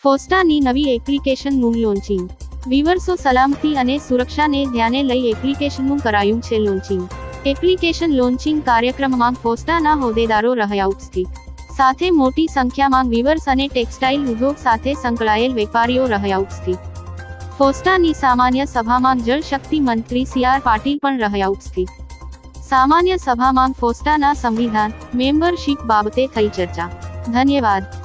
ફોસ્ટાની નવી એપ્લિકેશનનું લોન્ચિંગ। વિવર્સો સલામતી અને સુરક્ષાને ધ્યાને લઈ એપ્લિકેશનનું કરાયું છે લોન્ચિંગ। એપ્લિકેશન લોન્ચિંગ કાર્યક્રમમાં ફોસ્ટાના હોદ્દેદારો રહ્યા ઉપસ્થિત, સાથે મોટી સંખ્યામાં વિવર્સ અને ટેક્સટાઇલ ઉદ્યોગ સાથે સંકળાયેલ વેપારીઓ રહ્યા ઉપસ્થિત। ફોસ્ટાની સામાન્ય સભામાં જળશક્તિ મંત્રી સી.આર. પાટીલ પણ રહ્યા ઉપસ્થિત। સામાન્ય સભામાં ફોસ્ટાના સંવિધાન મેમ્બરશીપ બાબતે થઈ ચર્ચા। ધન્યવાદ।